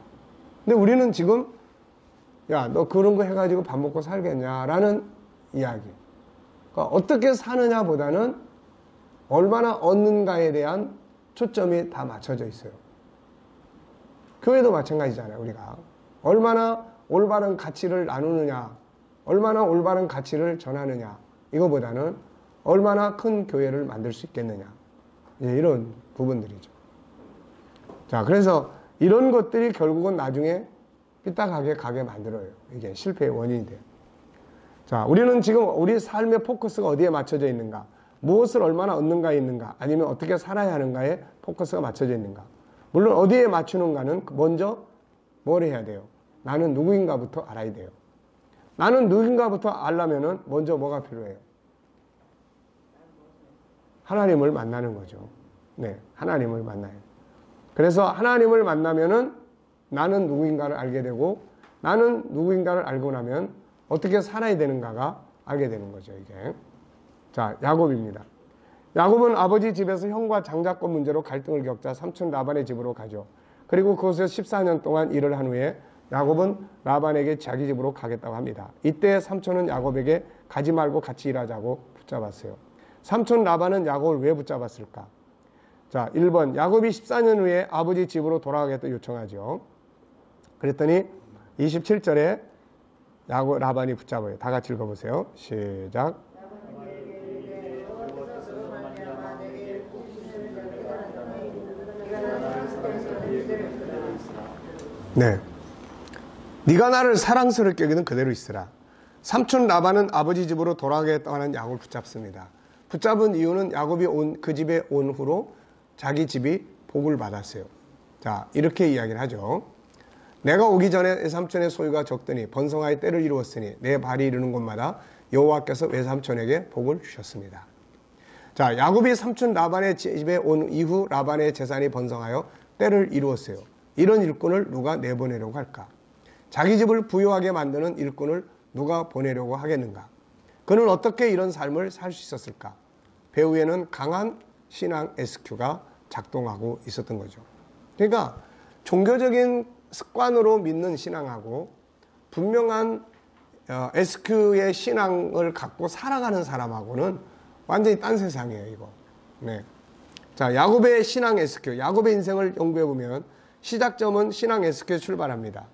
근데 우리는 지금 야, 너 그런 거 해가지고 밥 먹고 살겠냐라는 이야기. 그러니까 어떻게 사느냐보다는 얼마나 얻는가에 대한 초점이 다 맞춰져 있어요. 교회도 마찬가지잖아요. 우리가 얼마나 올바른 가치를 나누느냐, 얼마나 올바른 가치를 전하느냐, 이거보다는 얼마나 큰 교회를 만들 수 있겠느냐, 이런 부분들이죠. 자, 그래서 이런 것들이 결국은 나중에 삐딱하게 가게 만들어요. 이게 실패의 원인이 돼요. 자, 우리는 지금 우리 삶의 포커스가 어디에 맞춰져 있는가, 무엇을 얼마나 얻는가에 있는가, 아니면 어떻게 살아야 하는가에 포커스가 맞춰져 있는가. 물론 어디에 맞추는가는 먼저 뭘 해야 돼요? 나는 누구인가부터 알아야 돼요. 나는 누구인가부터 알려면은 먼저 뭐가 필요해요? 하나님을 만나는 거죠. 네, 하나님을 만나요. 그래서 하나님을 만나면은 나는 누구인가를 알게 되고, 나는 누구인가를 알고 나면 어떻게 살아야 되는가가 알게 되는 거죠, 이게. 자, 야곱입니다. 야곱은 아버지 집에서 형과 장자권 문제로 갈등을 겪자 삼촌 라반의 집으로 가죠. 그리고 그곳에서 14년 동안 일을 한 후에 야곱은 라반에게 자기 집으로 가겠다고 합니다. 이때 삼촌은 야곱에게 가지 말고 같이 일하자고 붙잡았어요. 삼촌 라반은 야곱을 왜 붙잡았을까? 자, 1번, 야곱이 14년 후에 아버지 집으로 돌아가겠다고 요청하죠. 그랬더니 27절에 야곱 라반이 붙잡아요. 다 같이 읽어보세요. 시작. 네, 네가 나를 사랑스럽게 여기는 그대로 있으라. 삼촌 라반은 아버지 집으로 돌아가겠다고 하는 야곱을 붙잡습니다. 붙잡은 이유는 야곱이 그 집에 온 후로 자기 집이 복을 받았어요. 자, 이렇게 이야기를 하죠. 내가 오기 전에 외삼촌의 소유가 적더니 번성하여 때를 이루었으니 내 발이 이르는 곳마다 여호와께서 외삼촌에게 복을 주셨습니다. 자, 야곱이 삼촌 라반의 집에 온 이후 라반의 재산이 번성하여 때를 이루었어요. 이런 일꾼을 누가 내보내려고 할까? 자기 집을 부유하게 만드는 일꾼을 누가 보내려고 하겠는가? 그는 어떻게 이런 삶을 살 수 있었을까? 배후에는 강한 신앙 SQ가 작동하고 있었던 거죠. 그러니까 종교적인 습관으로 믿는 신앙하고 분명한 SQ의 신앙을 갖고 살아가는 사람하고는 완전히 딴 세상이에요, 이거. 네. 자, 야곱의 신앙 SQ, 야곱의 인생을 연구해 보면 시작점은 신앙 SQ에 출발합니다.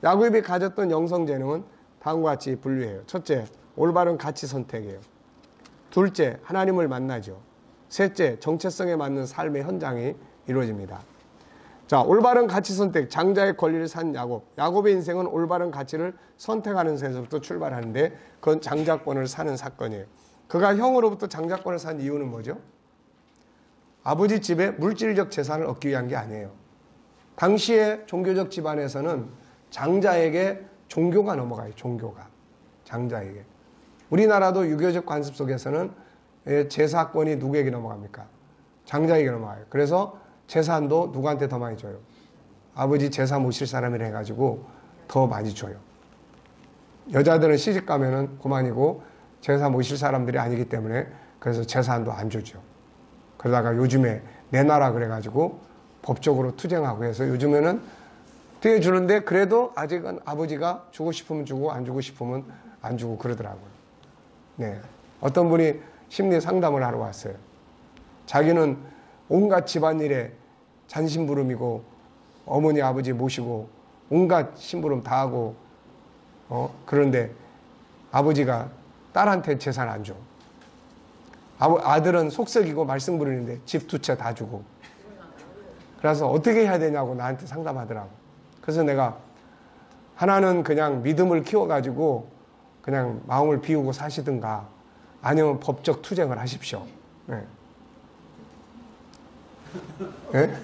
야곱이 가졌던 영성 재능은 다음과 같이 분류해요. 첫째, 올바른 가치 선택이에요. 둘째, 하나님을 만나죠. 셋째, 정체성에 맞는 삶의 현장이 이루어집니다. 자, 올바른 가치 선택, 장자의 권리를 산 야곱. 야곱의 인생은 올바른 가치를 선택하는 데서부터 출발하는데 그건 장자권을 사는 사건이에요. 그가 형으로부터 장자권을 산 이유는 뭐죠? 아버지 집에 물질적 재산을 얻기 위한 게 아니에요. 당시의 종교적 집안에서는 장자에게 종교가 넘어가요. 종교가. 장자에게. 우리나라도 유교적 관습 속에서는 제사권이 누구에게 넘어갑니까? 장자에게 넘어가요. 그래서 재산도 누구한테 더 많이 줘요? 아버지 제사 모실 사람이라 해가지고 더 많이 줘요. 여자들은 시집 가면은 그만이고 제사 모실 사람들이 아니기 때문에 그래서 재산도 안 주죠. 그러다가 요즘에 내놔라 그래가지고 법적으로 투쟁하고 해서 요즘에는 되게 주는데 그래도 아직은 아버지가 주고 싶으면 주고 안 주고 싶으면 안 주고 그러더라고요. 네. 어떤 분이 심리 상담을 하러 왔어요. 자기는 온갖 집안일에 잔심부름이고 어머니 아버지 모시고 온갖 심부름 다 하고 그런데 아버지가 딸한테 재산 안 줘. 아들은 속썩이고 말썽 부르는데 집 두 채 다 주고. 그래서 어떻게 해야 되냐고 나한테 상담하더라고. 그래서 내가 하나는 그냥 믿음을 키워가지고 그냥 마음을 비우고 사시든가 아니면 법적 투쟁을 하십시오. 네. 네?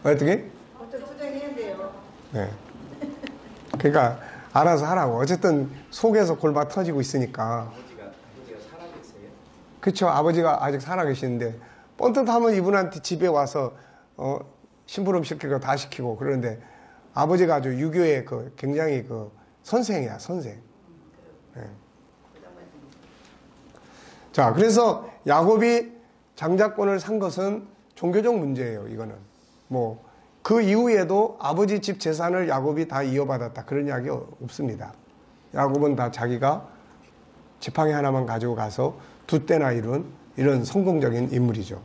어떻게? 어떤 투쟁해야 돼요. 네. 그러니까 알아서 하라고. 어쨌든 속에서 골마 터지고 있으니까. 아버지가 살아계세요? 그렇죠. 아버지가 아직 살아계시는데 뻔뜻하면 이분한테 집에 와서 심부름 시키고 다 시키고 그러는데 아버지가 아주 유교의 굉장히 선생이야, 선생. 네. 자, 그래서 야곱이 장자권을 산 것은 종교적 문제예요. 이거는 그 이후에도 아버지 집 재산을 야곱이 다 이어받았다 그런 이야기 없습니다. 야곱은 다 자기가 지팡이 하나만 가지고 가서 두 때나 이룬 이런 성공적인 인물이죠.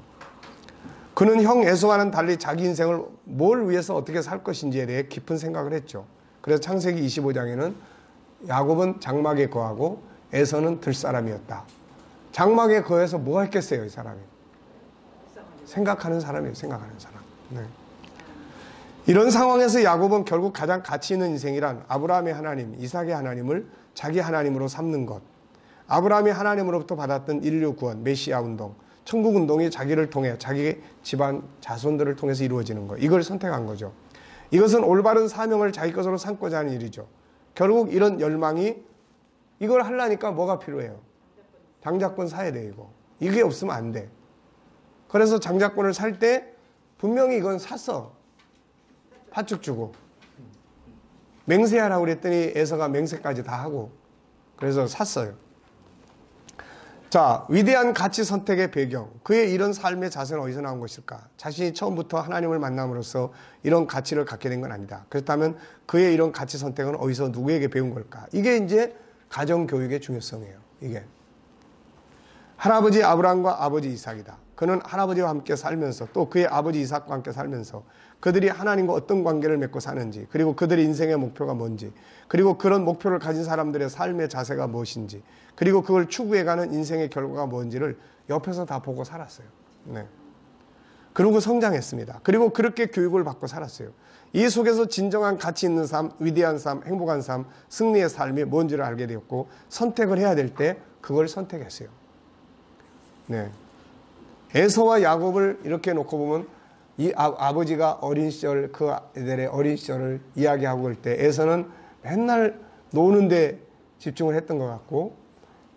그는 형 에서와는 달리 자기 인생을 뭘 위해서 어떻게 살 것인지에 대해 깊은 생각을 했죠. 그래서 창세기 25장에는 야곱은 장막에 거하고 에서는 들사람이었다. 장막에 거해서 뭐 했겠어요, 이 사람이? 생각하는 사람이에요, 생각하는 사람. 네. 이런 상황에서 야곱은 결국 가장 가치 있는 인생이란 아브라함의 하나님, 이삭의 하나님을 자기 하나님으로 삼는 것. 아브라함이 하나님으로부터 받았던 인류 구원, 메시아 운동, 천국 운동이 자기를 통해 자기 집안 자손들을 통해서 이루어지는 것. 이걸 선택한 거죠. 이것은 올바른 사명을 자기 것으로 삼고자 하는 일이죠. 결국 이런 열망이 이걸 하려니까 뭐가 필요해요? 장자권 사야 돼, 이거. 이게 없으면 안 돼. 그래서 장자권을 살 때 분명히 이건 샀어. 팥죽 주고. 맹세하라고 그랬더니 에서가 맹세까지 다 하고. 그래서 샀어요. 자, 위대한 가치 선택의 배경. 그의 이런 삶의 자세는 어디서 나온 것일까? 자신이 처음부터 하나님을 만남으로써 이런 가치를 갖게 된 건 아니다. 그렇다면 그의 이런 가치 선택은 어디서 누구에게 배운 걸까? 이게 이제 가정교육의 중요성이에요. 이게. 할아버지 아브라함과 아버지 이삭이다. 그는 할아버지와 함께 살면서 또 그의 아버지 이삭과 함께 살면서 그들이 하나님과 어떤 관계를 맺고 사는지, 그리고 그들의 인생의 목표가 뭔지, 그리고 그런 목표를 가진 사람들의 삶의 자세가 무엇인지, 그리고 그걸 추구해가는 인생의 결과가 뭔지를 옆에서 다 보고 살았어요. 네. 그리고 성장했습니다. 그리고 그렇게 교육을 받고 살았어요. 이 속에서 진정한 가치 있는 삶, 위대한 삶, 행복한 삶, 승리의 삶이 뭔지를 알게 되었고 선택을 해야 될 때 그걸 선택했어요. 네. 에서와 야곱을 이렇게 놓고 보면 이 아버지가 어린 시절, 그 아들의 어린 시절을 이야기하고 그럴 때 에서는 맨날 노는데 집중을 했던 것 같고,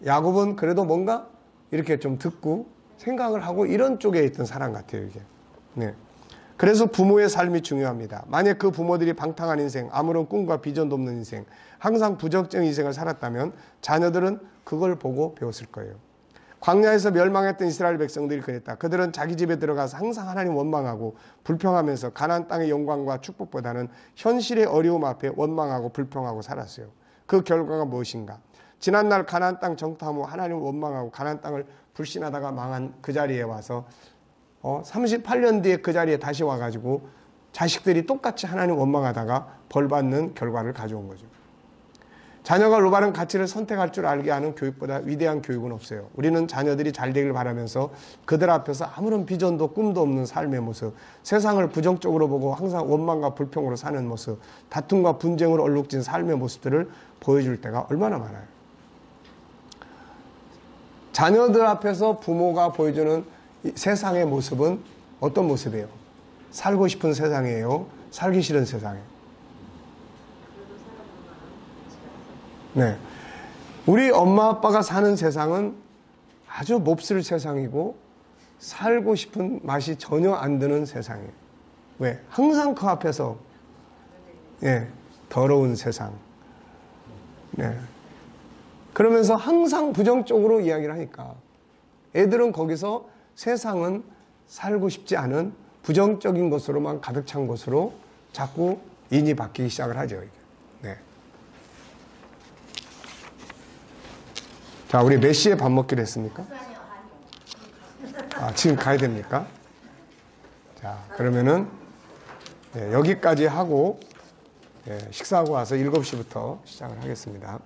야곱은 그래도 뭔가 이렇게 좀 듣고 생각을 하고 이런 쪽에 있던 사람 같아요, 이게. 네. 그래서 부모의 삶이 중요합니다. 만약 그 부모들이 방탕한 인생, 아무런 꿈과 비전도 없는 인생, 항상 부정적인 인생을 살았다면 자녀들은 그걸 보고 배웠을 거예요. 광야에서 멸망했던 이스라엘 백성들이 그랬다. 그들은 자기 집에 들어가서 항상 하나님 원망하고 불평하면서 가나안 땅의 영광과 축복보다는 현실의 어려움 앞에 원망하고 불평하고 살았어요. 그 결과가 무엇인가? 지난날 가나안 땅 정탐 후 하나님을 원망하고 가나안 땅을 불신하다가 망한 그 자리에 와서 38년 뒤에 그 자리에 다시 와가지고 자식들이 똑같이 하나님 원망하다가 벌받는 결과를 가져온 거죠. 자녀가 올바른 가치를 선택할 줄 알게 하는 교육보다 위대한 교육은 없어요. 우리는 자녀들이 잘 되길 바라면서 그들 앞에서 아무런 비전도 꿈도 없는 삶의 모습, 세상을 부정적으로 보고 항상 원망과 불평으로 사는 모습, 다툼과 분쟁으로 얼룩진 삶의 모습들을 보여줄 때가 얼마나 많아요. 자녀들 앞에서 부모가 보여주는 세상의 모습은 어떤 모습이에요? 살고 싶은 세상이에요? 살기 싫은 세상이에요? 네. 우리 엄마 아빠가 사는 세상은 아주 몹쓸 세상이고 살고 싶은 맛이 전혀 안 드는 세상이에요. 왜? 항상 그 앞에서 더러운 세상. 네. 그러면서 항상 부정적으로 이야기를 하니까 애들은 거기서 세상은 살고 싶지 않은 부정적인 것으로만 가득 찬 것으로 자꾸 인이 바뀌기 시작을 하죠. 이게. 네. 자, 우리 몇 시에 밥 먹기로 했습니까? 지금 가야 됩니까? 자, 그러면은 여기까지 하고 식사하고 와서 7시부터 시작을 하겠습니다.